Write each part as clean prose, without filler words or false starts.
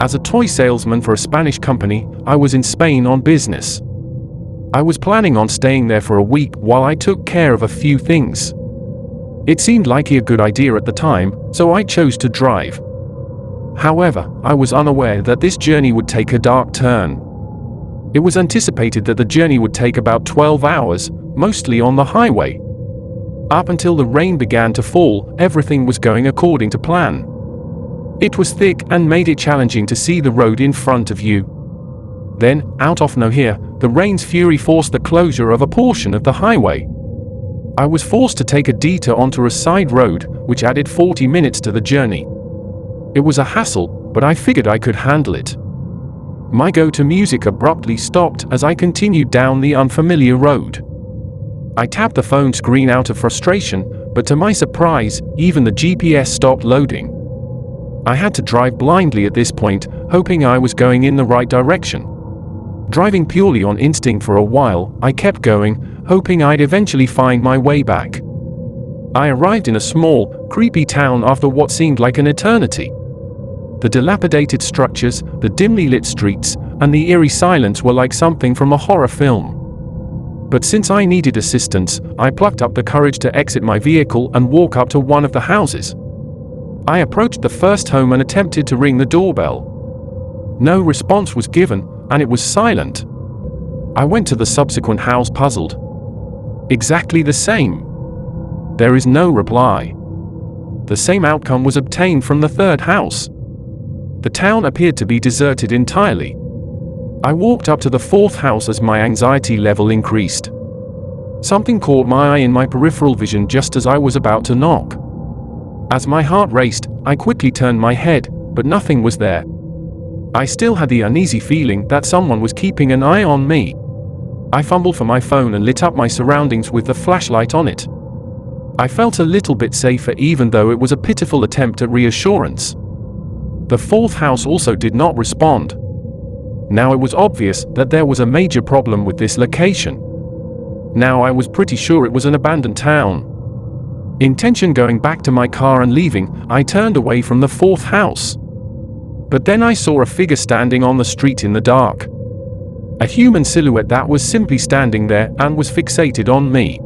As a toy salesman for a Spanish company, I was in Spain on business. I was planning on staying there for a week while I took care of a few things. It seemed like a good idea at the time, so I chose to drive. However, I was unaware that this journey would take a dark turn. It was anticipated that the journey would take about 12 hours, mostly on the highway. Up until the rain began to fall, everything was going according to plan. It was thick and made it challenging to see the road in front of you. Then, out of nowhere, the rain's fury forced the closure of a portion of the highway. I was forced to take a detour onto a side road, which added 40 minutes to the journey. It was a hassle, but I figured I could handle it. My go-to music abruptly stopped as I continued down the unfamiliar road. I tapped the phone screen out of frustration, but to my surprise, even the GPS stopped loading. I had to drive blindly at this point, hoping I was going in the right direction. Driving purely on instinct for a while, I kept going, hoping I'd eventually find my way back. I arrived in a small, creepy town after what seemed like an eternity. The dilapidated structures, the dimly lit streets, and the eerie silence were like something from a horror film. But since I needed assistance, I plucked up the courage to exit my vehicle and walk up to one of the houses. I approached the first home and attempted to ring the doorbell. No response was given, and it was silent. I went to the subsequent house puzzled. Exactly the same. There is no reply. The same outcome was obtained from the third house. The town appeared to be deserted entirely. I walked up to the fourth house as my anxiety level increased. Something caught my eye in my peripheral vision just as I was about to knock. As my heart raced, I quickly turned my head, but nothing was there. I still had the uneasy feeling that someone was keeping an eye on me. I fumbled for my phone and lit up my surroundings with the flashlight on it. I felt a little bit safer even though it was a pitiful attempt at reassurance. The fourth house also did not respond. Now it was obvious that there was a major problem with this location. Now I was pretty sure it was an abandoned town. Intention going back to my car and leaving, I turned away from the fourth house. But then I saw a figure standing on the street in the dark. A human silhouette that was simply standing there and was fixated on me.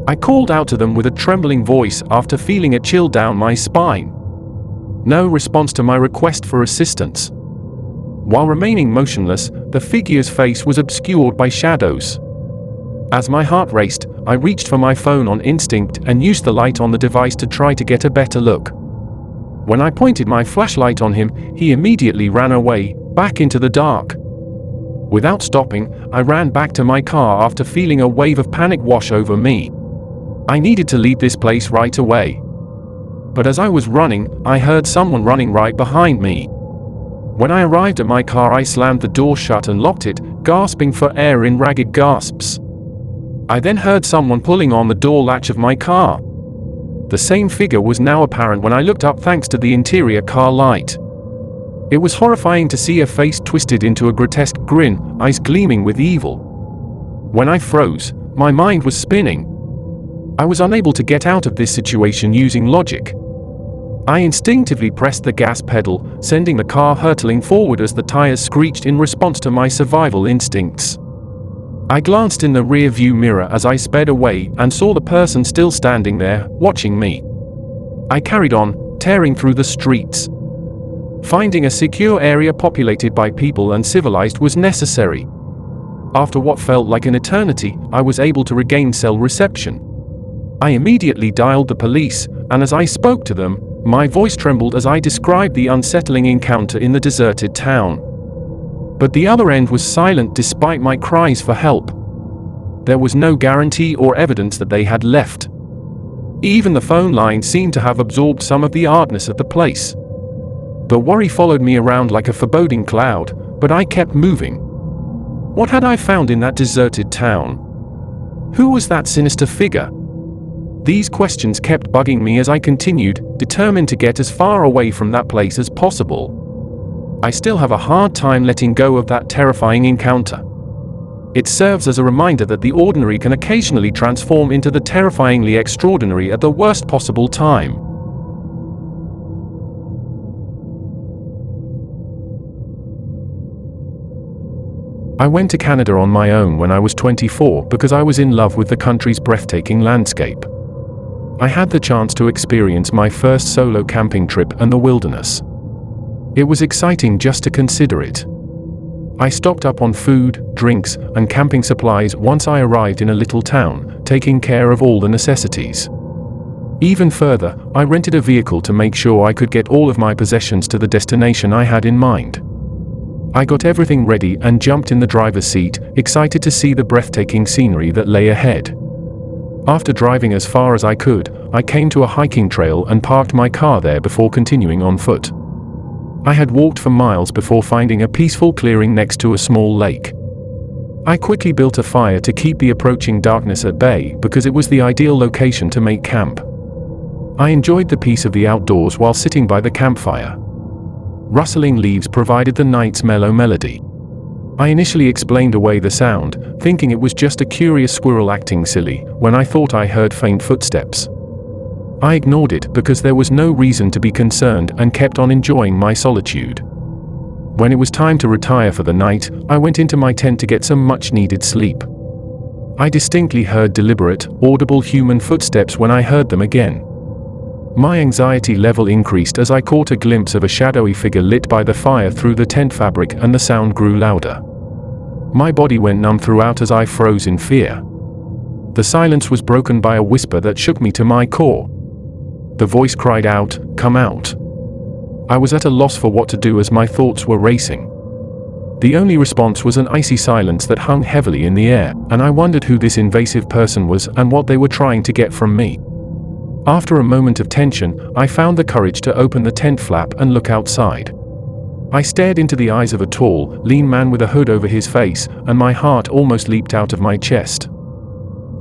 I called out to them with a trembling voice after feeling a chill down my spine. No response to my request for assistance. While remaining motionless, the figure's face was obscured by shadows. As my heart raced, I reached for my phone on instinct and used the light on the device to try to get a better look. When I pointed my flashlight on him, he immediately ran away, back into the dark. Without stopping, I ran back to my car after feeling a wave of panic wash over me. I needed to leave this place right away. But as I was running, I heard someone running right behind me. When I arrived at my car, I slammed the door shut and locked it, gasping for air in ragged gasps. I then heard someone pulling on the door latch of my car. The same figure was now apparent when I looked up thanks to the interior car light. It was horrifying to see a face twisted into a grotesque grin, eyes gleaming with evil. When I froze, my mind was spinning. I was unable to get out of this situation using logic. I instinctively pressed the gas pedal, sending the car hurtling forward as the tires screeched in response to my survival instincts. I glanced in the rear-view mirror as I sped away and saw the person still standing there, watching me. I carried on, tearing through the streets. Finding a secure area populated by people and civilized was necessary. After what felt like an eternity, I was able to regain cell reception. I immediately dialed the police, and as I spoke to them, my voice trembled as I described the unsettling encounter in the deserted town. But the other end was silent despite my cries for help. There was no guarantee or evidence that they had left. Even the phone line seemed to have absorbed some of the oddness of the place. The worry followed me around like a foreboding cloud, but I kept moving. What had I found in that deserted town? Who was that sinister figure? These questions kept bugging me as I continued, determined to get as far away from that place as possible. I still have a hard time letting go of that terrifying encounter. It serves as a reminder that the ordinary can occasionally transform into the terrifyingly extraordinary at the worst possible time. I went to Canada on my own when I was 24 because I was in love with the country's breathtaking landscape. I had the chance to experience my first solo camping trip in the wilderness. It was exciting just to consider it. I stocked up on food, drinks, and camping supplies once I arrived in a little town, taking care of all the necessities. Even further, I rented a vehicle to make sure I could get all of my possessions to the destination I had in mind. I got everything ready and jumped in the driver's seat, excited to see the breathtaking scenery that lay ahead. After driving as far as I could, I came to a hiking trail and parked my car there before continuing on foot. I had walked for miles before finding a peaceful clearing next to a small lake. I quickly built a fire to keep the approaching darkness at bay because it was the ideal location to make camp. I enjoyed the peace of the outdoors while sitting by the campfire. Rustling leaves provided the night's mellow melody. I initially explained away the sound, thinking it was just a curious squirrel acting silly, when I thought I heard faint footsteps. I ignored it because there was no reason to be concerned and kept on enjoying my solitude. When it was time to retire for the night, I went into my tent to get some much-needed sleep. I distinctly heard deliberate, audible human footsteps when I heard them again. My anxiety level increased as I caught a glimpse of a shadowy figure lit by the fire through the tent fabric, and the sound grew louder. My body went numb throughout as I froze in fear. The silence was broken by a whisper that shook me to my core. The voice cried out, "Come out." I was at a loss for what to do as my thoughts were racing. The only response was an icy silence that hung heavily in the air, and I wondered who this invasive person was and what they were trying to get from me. After a moment of tension, I found the courage to open the tent flap and look outside. I stared into the eyes of a tall, lean man with a hood over his face, and my heart almost leaped out of my chest.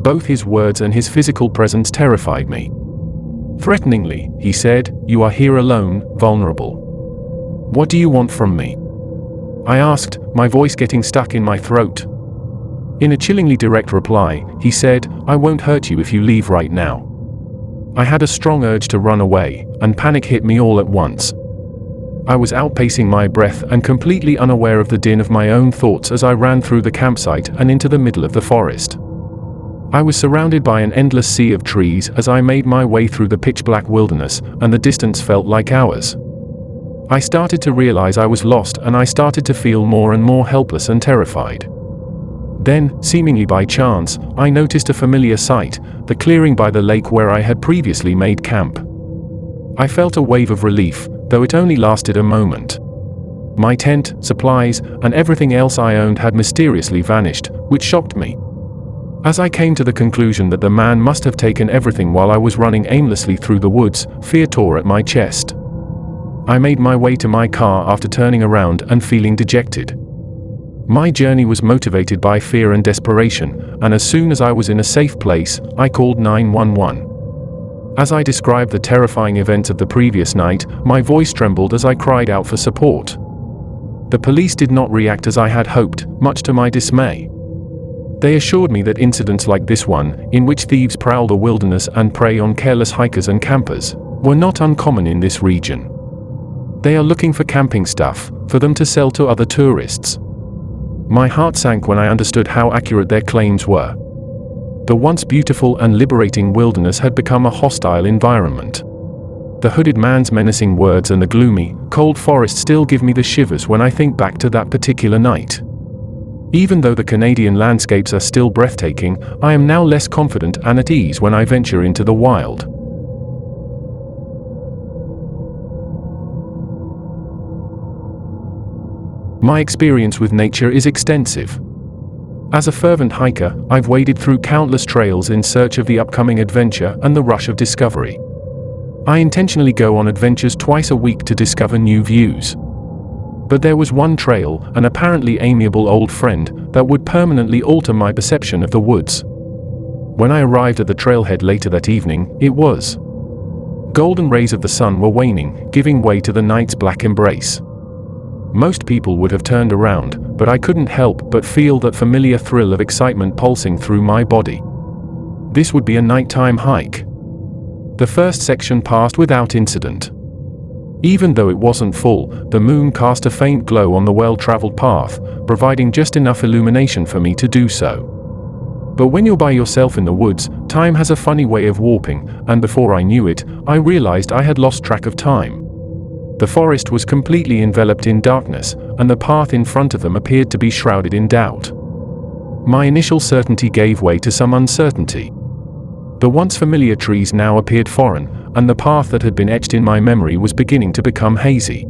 Both his words and his physical presence terrified me. Threateningly, he said, "You are here alone, vulnerable. What do you want from me?" I asked, my voice getting stuck in my throat. In a chillingly direct reply, he said, "I won't hurt you if you leave right now." I had a strong urge to run away, and panic hit me all at once. I was outpacing my breath and completely unaware of the din of my own thoughts as I ran through the campsite and into the middle of the forest. I was surrounded by an endless sea of trees as I made my way through the pitch-black wilderness, and the distance felt like hours. I started to realize I was lost, and I started to feel more and more helpless and terrified. Then, seemingly by chance, I noticed a familiar sight, the clearing by the lake where I had previously made camp. I felt a wave of relief, though it only lasted a moment. My tent, supplies, and everything else I owned had mysteriously vanished, which shocked me. As I came to the conclusion that the man must have taken everything while I was running aimlessly through the woods, fear tore at my chest. I made my way to my car after turning around and feeling dejected. My journey was motivated by fear and desperation, and as soon as I was in a safe place, I called 911. As I described the terrifying events of the previous night, my voice trembled as I cried out for support. The police did not react as I had hoped, much to my dismay. They assured me that incidents like this one, in which thieves prowl the wilderness and prey on careless hikers and campers, were not uncommon in this region. They are looking for camping stuff, for them to sell to other tourists. My heart sank when I understood how accurate their claims were. The once beautiful and liberating wilderness had become a hostile environment. The hooded man's menacing words and the gloomy, cold forest still give me the shivers when I think back to that particular night. Even though the Canadian landscapes are still breathtaking, I am now less confident and at ease when I venture into the wild. My experience with nature is extensive. As a fervent hiker, I've waded through countless trails in search of the upcoming adventure and the rush of discovery. I intentionally go on adventures twice a week to discover new views. But there was one trail, an apparently amiable old friend, that would permanently alter my perception of the woods. When I arrived at the trailhead later that evening, it was. Golden rays of the sun were waning, giving way to the night's black embrace. Most people would have turned around, but I couldn't help but feel that familiar thrill of excitement pulsing through my body. This would be a nighttime hike. The first section passed without incident. Even though it wasn't full, the moon cast a faint glow on the well-traveled path, providing just enough illumination for me to do so. But when you're by yourself in the woods, time has a funny way of warping, and before I knew it, I realized I had lost track of time. The forest was completely enveloped in darkness, and the path in front of them appeared to be shrouded in doubt. My initial certainty gave way to some uncertainty. The once familiar trees now appeared foreign, and the path that had been etched in my memory was beginning to become hazy.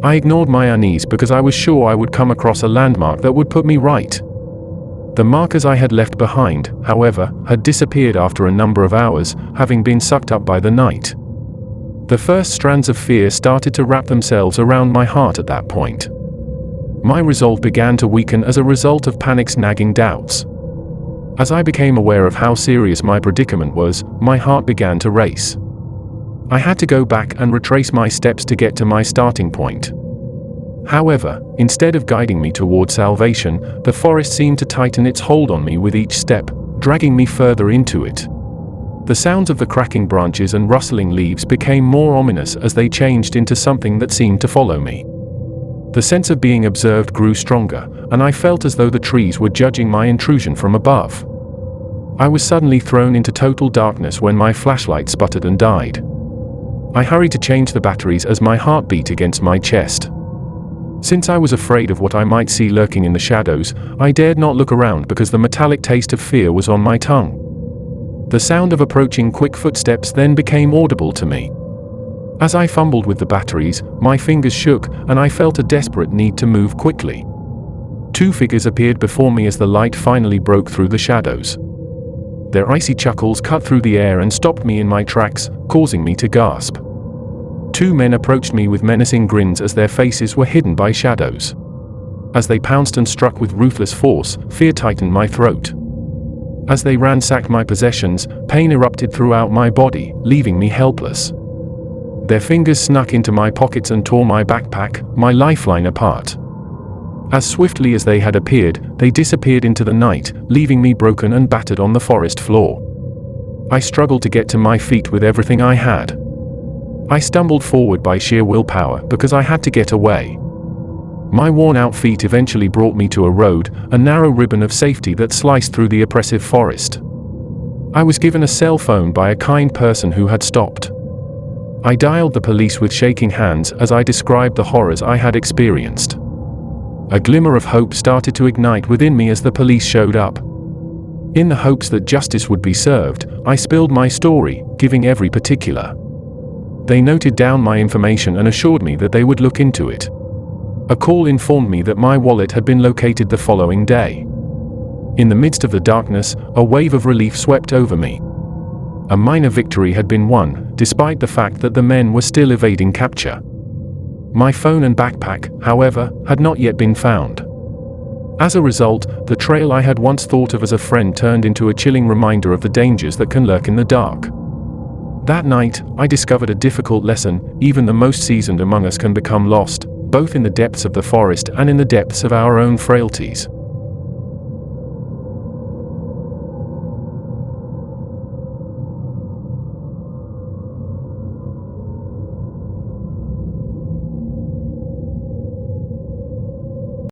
I ignored my unease because I was sure I would come across a landmark that would put me right. The markers I had left behind, however, had disappeared after a number of hours, having been sucked up by the night. The first strands of fear started to wrap themselves around my heart at that point. My resolve began to weaken as a result of panic's nagging doubts. As I became aware of how serious my predicament was, my heart began to race. I had to go back and retrace my steps to get to my starting point. However, instead of guiding me toward salvation, the forest seemed to tighten its hold on me with each step, dragging me further into it. The sounds of the cracking branches and rustling leaves became more ominous as they changed into something that seemed to follow me. The sense of being observed grew stronger, and I felt as though the trees were judging my intrusion from above. I was suddenly thrown into total darkness when my flashlight sputtered and died. I hurried to change the batteries as my heart beat against my chest. Since I was afraid of what I might see lurking in the shadows, I dared not look around because the metallic taste of fear was on my tongue. The sound of approaching quick footsteps then became audible to me. As I fumbled with the batteries, my fingers shook, and I felt a desperate need to move quickly. Two figures appeared before me as the light finally broke through the shadows. Their icy chuckles cut through the air and stopped me in my tracks, causing me to gasp. Two men approached me with menacing grins as their faces were hidden by shadows. As they pounced and struck with ruthless force, fear tightened my throat. As they ransacked my possessions, pain erupted throughout my body, leaving me helpless. Their fingers snuck into my pockets and tore my backpack, my lifeline, apart. As swiftly as they had appeared, they disappeared into the night, leaving me broken and battered on the forest floor. I struggled to get to my feet with everything I had. I stumbled forward by sheer willpower because I had to get away. My worn-out feet eventually brought me to a road, a narrow ribbon of safety that sliced through the oppressive forest. I was given a cell phone by a kind person who had stopped. I dialed the police with shaking hands as I described the horrors I had experienced. A glimmer of hope started to ignite within me as the police showed up. In the hopes that justice would be served, I spilled my story, giving every particular. They noted down my information and assured me that they would look into it. A call informed me that my wallet had been located the following day. In the midst of the darkness, a wave of relief swept over me. A minor victory had been won, despite the fact that the men were still evading capture. My phone and backpack, however, had not yet been found. As a result, the trail I had once thought of as a friend turned into a chilling reminder of the dangers that can lurk in the dark. That night, I discovered a difficult lesson: even the most seasoned among us can become lost, both in the depths of the forest and in the depths of our own frailties.